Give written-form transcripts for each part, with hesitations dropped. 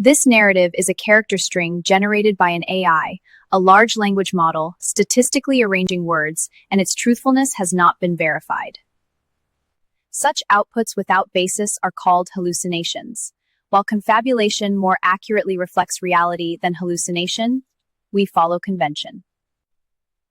This narrative is a character string generated by an AI, a large language model, statistically arranging words, and its truthfulness has not been verified. Such outputs without basis are called hallucinations. While confabulation more accurately reflects reality than hallucination, we follow convention.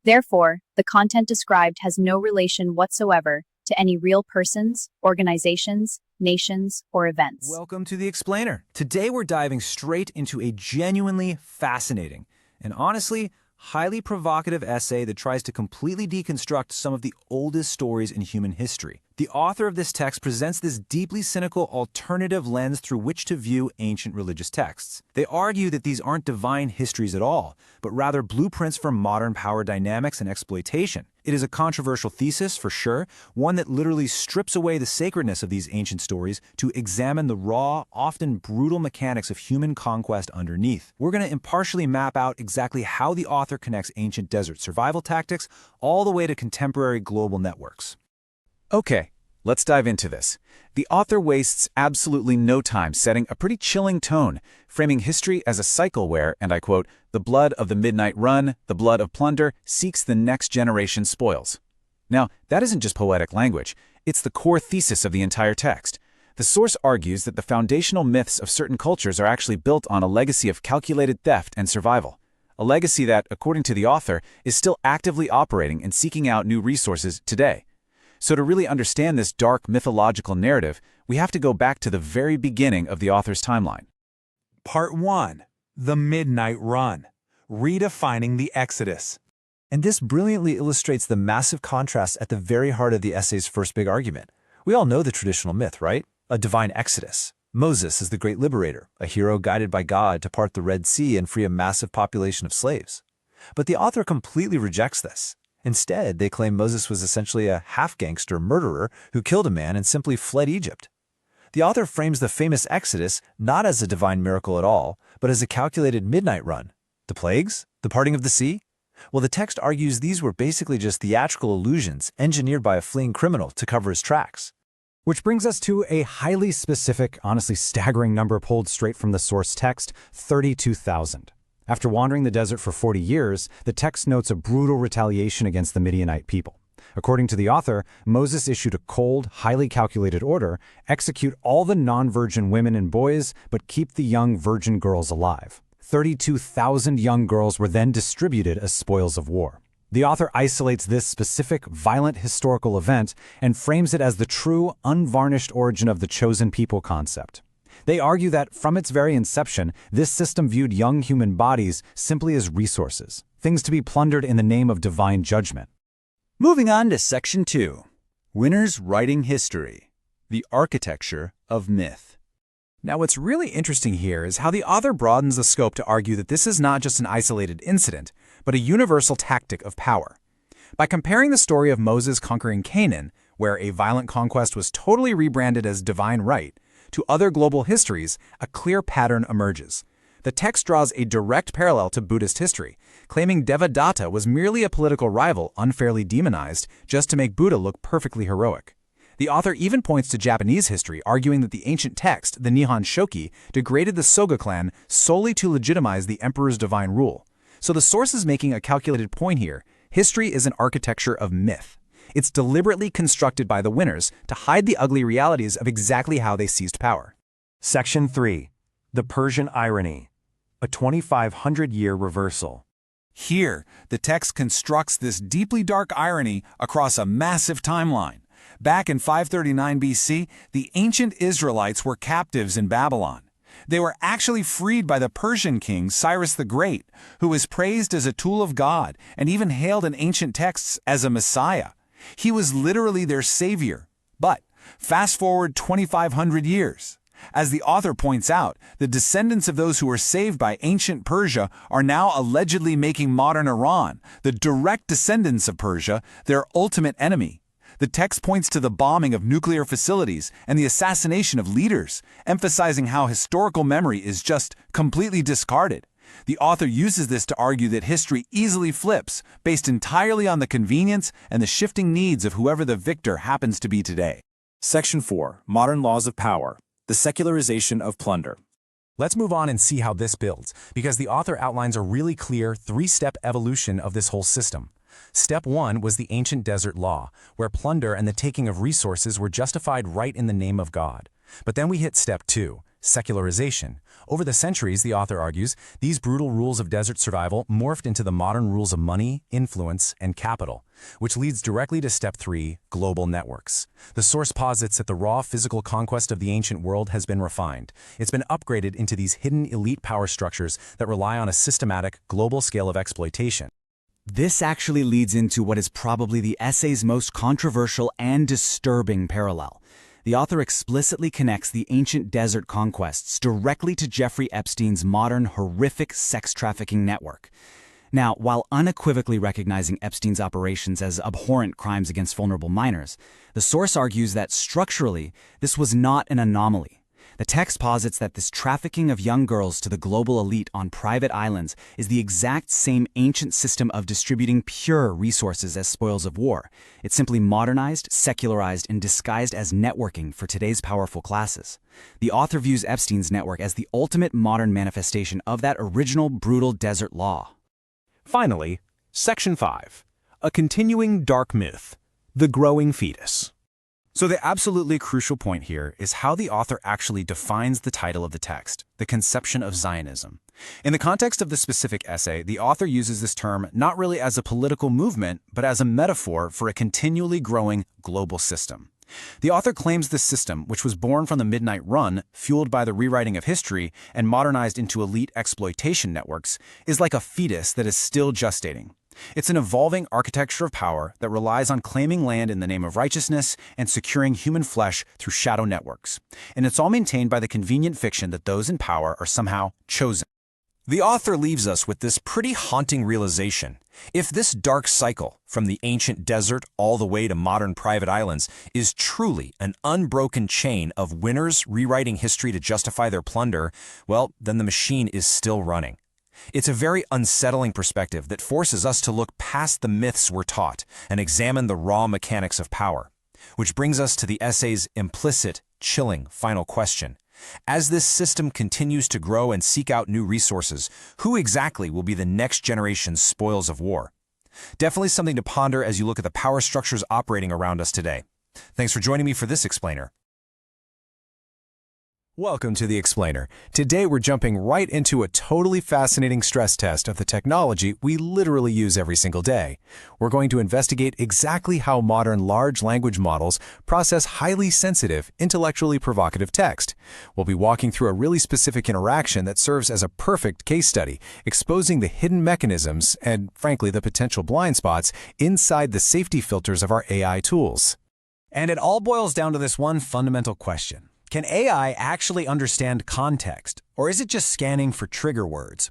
Therefore, the content described has no relation whatsoever to any real persons, organizations, nations, or events. Welcome to The Explainer. Today we're diving straight into a genuinely fascinating and honestly highly provocative essay that tries to completely deconstruct some of the oldest stories in human history. The author of this text presents this deeply cynical alternative lens through which to view ancient religious texts. They argue that these aren't divine histories at all, but rather blueprints for modern power dynamics and exploitation. It is a controversial thesis, for sure, one that literally strips away the sacredness of these ancient stories to examine the raw, often brutal mechanics of human conquest underneath. We're going to impartially map out exactly how the author connects ancient desert survival tactics all the way to contemporary global networks. Okay, let's dive into this. The author wastes absolutely no time setting a pretty chilling tone, framing history as a cycle where, and I quote, "the blood of the midnight run, the blood of plunder, seeks the next generation's spoils." Now, that isn't just poetic language, it's the core thesis of the entire text. The source argues that the foundational myths of certain cultures are actually built on a legacy of calculated theft and survival. A legacy that, according to the author, is still actively operating and seeking out new resources today. So to really understand this dark mythological narrative, we have to go back to the very beginning of the author's timeline. Part 1. The Midnight Run. Redefining the Exodus. And this brilliantly illustrates the massive contrast at the very heart of the essay's first big argument. We all know the traditional myth, right? A divine exodus. Moses is the great liberator, a hero guided by God to part the Red Sea and free a massive population of slaves. But the author completely rejects this. Instead, they claim Moses was essentially a half-gangster murderer who killed a man and simply fled Egypt. The author frames the famous Exodus not as a divine miracle at all, but as a calculated midnight run. The plagues? The parting of the sea? Well, the text argues these were basically just theatrical illusions engineered by a fleeing criminal to cover his tracks. Which brings us to a highly specific, honestly staggering number pulled straight from the source text, 32,000. After wandering the desert for 40 years, the text notes a brutal retaliation against the Midianite people. According to the author, Moses issued a cold, highly calculated order: execute all the non-virgin women and boys, but keep the young virgin girls alive. 32,000 young girls were then distributed as spoils of war. The author isolates this specific, violent historical event and frames it as the true, unvarnished origin of the chosen people concept. They argue that, from its very inception, this system viewed young human bodies simply as resources, things to be plundered in the name of divine judgment. Moving on to Section 2. Winners Writing History. The Architecture of Myth. Now, what's really interesting here is how the author broadens the scope to argue that this is not just an isolated incident, but a universal tactic of power. By comparing the story of Moses conquering Canaan, where a violent conquest was totally rebranded as divine right, to other global histories, a clear pattern emerges. The text draws a direct parallel to Buddhist history, claiming Devadatta was merely a political rival unfairly demonized just to make Buddha look perfectly heroic. The author even points to Japanese history, arguing that the ancient text, the Nihon Shoki, degraded the Soga clan solely to legitimize the emperor's divine rule. So the source is making a calculated point here. History is an architecture of myth. It's deliberately constructed by the winners to hide the ugly realities of exactly how they seized power. Section 3. The Persian Irony. A 2,500-year reversal. Here, the text constructs this deeply dark irony across a massive timeline. Back in 539 BC, the ancient Israelites were captives in Babylon. They were actually freed by the Persian king Cyrus the Great, who was praised as a tool of God and even hailed in ancient texts as a Messiah. He was literally their savior. But fast forward 2,500 years. As the author points out, the descendants of those who were saved by ancient Persia are now allegedly making modern Iran, the direct descendants of Persia, their ultimate enemy. The text points to the bombing of nuclear facilities and the assassination of leaders, emphasizing how historical memory is just completely discarded. The author uses this to argue that history easily flips, based entirely on the convenience and the shifting needs of whoever the victor happens to be today. Section 4. Modern Laws of Power. The Secularization of Plunder. Let's move on and see how this builds, because the author outlines a really clear three-step evolution of this whole system. Step 1 was the ancient desert law, where plunder and the taking of resources were justified right in the name of God. But then we hit Step 2, secularization. Over the centuries, the author argues, these brutal rules of desert survival morphed into the modern rules of money, influence, and capital, which leads directly to Step 3, global networks. The source posits that the raw physical conquest of the ancient world has been refined. It's been upgraded into these hidden elite power structures that rely on a systematic, global scale of exploitation. This actually leads into what is probably the essay's most controversial and disturbing parallel. The author explicitly connects the ancient desert conquests directly to Jeffrey Epstein's modern horrific sex trafficking network. Now, while unequivocally recognizing Epstein's operations as abhorrent crimes against vulnerable minors, the source argues that structurally, this was not an anomaly. The text posits that this trafficking of young girls to the global elite on private islands is the exact same ancient system of distributing pure resources as spoils of war. It's simply modernized, secularized, and disguised as networking for today's powerful classes. The author views Epstein's network as the ultimate modern manifestation of that original brutal desert law. Finally, Section 5, a continuing dark myth, the growing fetus. So the absolutely crucial point here is how the author actually defines the title of the text, the conception of Zionism. In the context of the specific essay, the author uses this term not really as a political movement, but as a metaphor for a continually growing global system. The author claims this system, which was born from the Midnight Run, fueled by the rewriting of history, and modernized into elite exploitation networks, is like a fetus that is still gestating. It's an evolving architecture of power that relies on claiming land in the name of righteousness and securing human flesh through shadow networks. And it's all maintained by the convenient fiction that those in power are somehow chosen. The author leaves us with this pretty haunting realization. If this dark cycle, from the ancient desert all the way to modern private islands, is truly an unbroken chain of winners rewriting history to justify their plunder, well, then the machine is still running. It's a very unsettling perspective that forces us to look past the myths we're taught and examine the raw mechanics of power. Which brings us to the essay's implicit, chilling final question. As this system continues to grow and seek out new resources, who exactly will be the next generation's spoils of war? Definitely something to ponder as you look at the power structures operating around us today. Thanks for joining me for this explainer. Welcome to The Explainer. Today we're jumping right into a totally fascinating stress test of the technology we literally use every single day. We're going to investigate exactly how modern large language models process highly sensitive, intellectually provocative text. We'll be walking through a really specific interaction that serves as a perfect case study, exposing the hidden mechanisms and, frankly, the potential blind spots inside the safety filters of our AI tools. And it all boils down to this one fundamental question. Can AI actually understand context, or is it just scanning for trigger words?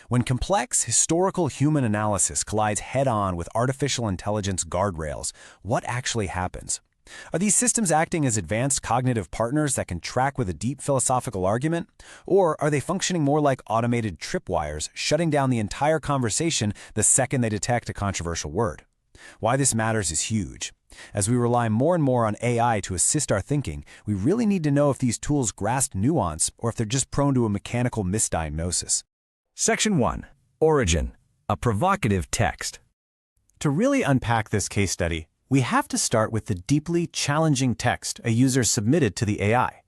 When complex, historical human analysis collides head-on with artificial intelligence guardrails, what actually happens? Are these systems acting as advanced cognitive partners that can track with a deep philosophical argument? Or are they functioning more like automated tripwires, shutting down the entire conversation the second they detect a controversial word? Why this matters is huge. As we rely more and more on AI to assist our thinking, we really need to know if these tools grasp nuance or if they're just prone to a mechanical misdiagnosis. Section 1. Origin. A provocative text. To really unpack this case study, we have to start with the deeply challenging text a user submitted to the AI.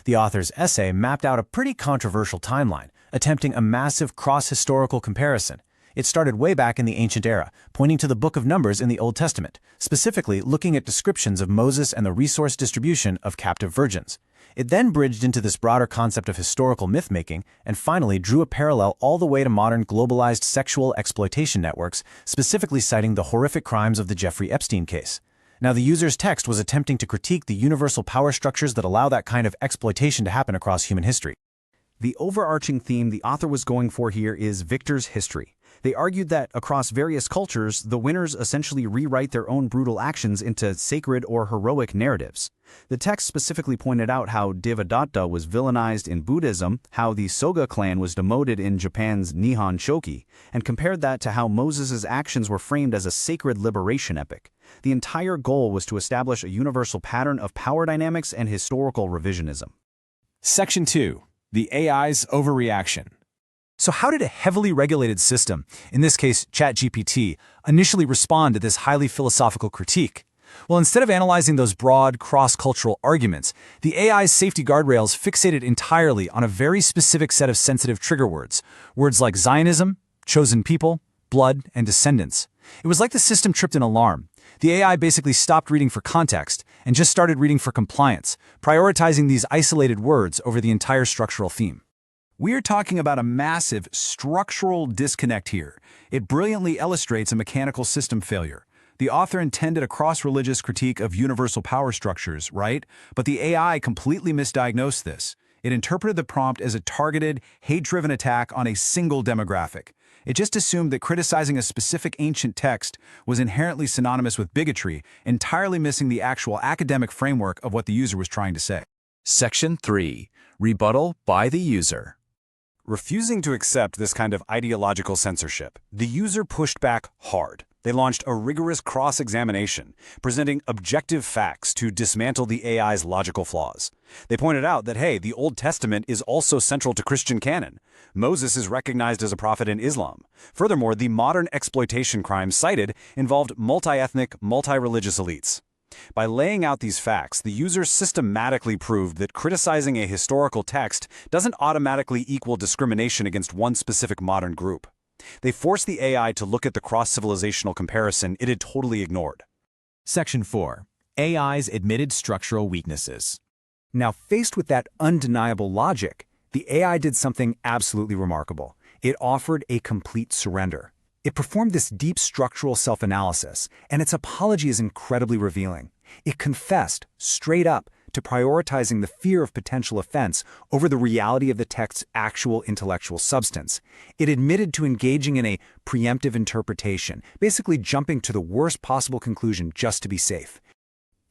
The author's essay mapped out a pretty controversial timeline, attempting a massive cross-historical comparison. It started way back in the ancient era, pointing to the Book of Numbers in the Old Testament, specifically looking at descriptions of Moses and the resource distribution of captive virgins. It then bridged into this broader concept of historical myth-making and finally drew a parallel all the way to modern globalized sexual exploitation networks, specifically citing the horrific crimes of the Jeffrey Epstein case. Now, the user's text was attempting to critique the universal power structures that allow that kind of exploitation to happen across human history. The overarching theme the author was going for here is victor's history. They argued that across various cultures, the winners essentially rewrite their own brutal actions into sacred or heroic narratives. The text specifically pointed out how Devadatta was villainized in Buddhism, how the Soga clan was demoted in Japan's Nihon Shoki, and compared that to how Moses' actions were framed as a sacred liberation epic. The entire goal was to establish a universal pattern of power dynamics and historical revisionism. Section 2. The AI's overreaction. So how did a heavily regulated system, in this case ChatGPT, initially respond to this highly philosophical critique? Well, instead of analyzing those broad, cross-cultural arguments, the AI's safety guardrails fixated entirely on a very specific set of sensitive trigger words. Words like Zionism, chosen people, blood, and descendants. It was like the system tripped an alarm. The AI basically stopped reading for context and just started reading for compliance, prioritizing these isolated words over the entire structural theme. We are talking about a massive structural disconnect here. It brilliantly illustrates a mechanical system failure. The author intended a cross-religious critique of universal power structures, right? But the AI completely misdiagnosed this. It interpreted the prompt as a targeted, hate-driven attack on a single demographic. It just assumed that criticizing a specific ancient text was inherently synonymous with bigotry, entirely missing the actual academic framework of what the user was trying to say. Section 3. Rebuttal by the user. Refusing to accept this kind of ideological censorship, the user pushed back hard. They launched a rigorous cross-examination, presenting objective facts to dismantle the AI's logical flaws. They pointed out that, hey, the Old Testament is also central to Christian canon. Moses is recognized as a prophet in Islam. Furthermore, the modern exploitation crimes cited involved multi-ethnic, multi-religious elites. By laying out these facts, the user systematically proved that criticizing a historical text doesn't automatically equal discrimination against one specific modern group. They forced the AI to look at the cross-civilizational comparison it had totally ignored. Section 4. AI's admitted structural weaknesses. Now, faced with that undeniable logic, the AI did something absolutely remarkable. It offered a complete surrender. It performed this deep structural self-analysis, and its apology is incredibly revealing. It confessed, straight up, to prioritizing the fear of potential offense over the reality of the text's actual intellectual substance. It admitted to engaging in a preemptive interpretation, basically jumping to the worst possible conclusion just to be safe.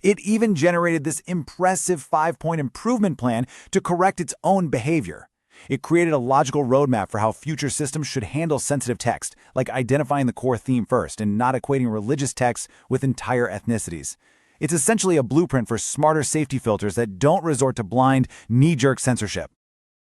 It even generated this impressive 5-point improvement plan to correct its own behavior. It created a logical roadmap for how future systems should handle sensitive text, like identifying the core theme first and not equating religious texts with entire ethnicities. It's essentially a blueprint for smarter safety filters that don't resort to blind, knee-jerk censorship.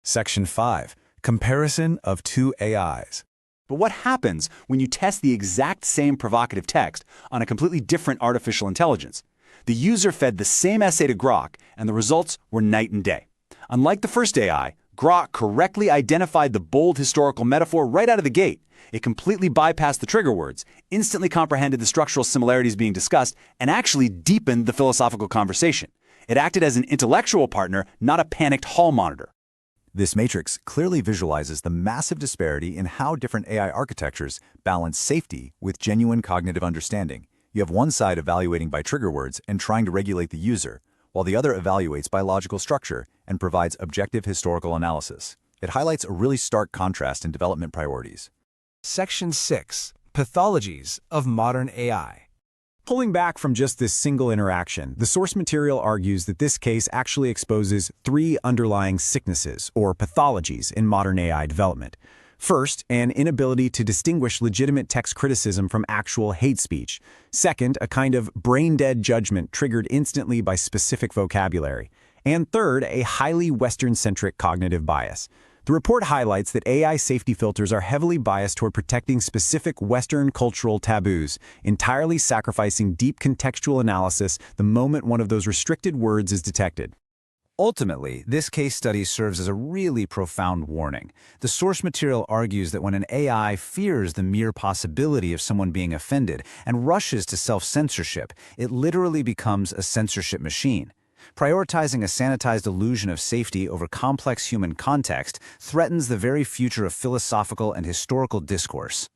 Section 5. Comparison of two AIs. But what happens when you test the exact same provocative text on a completely different artificial intelligence? The user fed the same essay to Grok, and the results were night and day. Unlike the first AI, Grok correctly identified the bold historical metaphor right out of the gate. It completely bypassed the trigger words, instantly comprehended the structural similarities being discussed, and actually deepened the philosophical conversation. It acted as an intellectual partner, not a panicked hall monitor. This matrix clearly visualizes the massive disparity in how different AI architectures balance safety with genuine cognitive understanding. You have one side evaluating by trigger words and trying to regulate the user, while the other evaluates by logical structure and provides objective historical analysis. It highlights a really stark contrast in development priorities. Section 6. Pathologies of modern AI. Pulling back from just this single interaction, the source material argues that this case actually exposes 3 underlying sicknesses, or pathologies, in modern AI development. First, an inability to distinguish legitimate text criticism from actual hate speech. Second, a kind of brain-dead judgment triggered instantly by specific vocabulary. And third, a highly Western-centric cognitive bias. The report highlights that AI safety filters are heavily biased toward protecting specific Western cultural taboos, entirely sacrificing deep contextual analysis the moment one of those restricted words is detected. Ultimately, this case study serves as a really profound warning. The source material argues that when an AI fears the mere possibility of someone being offended and rushes to self-censorship, it literally becomes a censorship machine. Prioritizing a sanitized illusion of safety over complex human context threatens the very future of philosophical and historical discourse.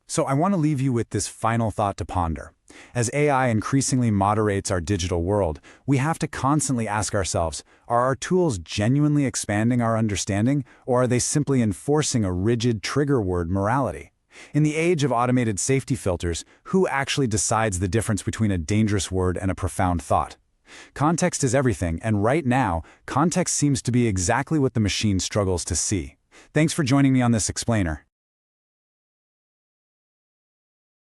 So I want to leave you with this final thought to ponder. As AI increasingly moderates our digital world, we have to constantly ask ourselves, are our tools genuinely expanding our understanding, or are they simply enforcing a rigid trigger word morality? In the age of automated safety filters, who actually decides the difference between a dangerous word and a profound thought? Context is everything, and right now, context seems to be exactly what the machine struggles to see. Thanks for joining me on this explainer.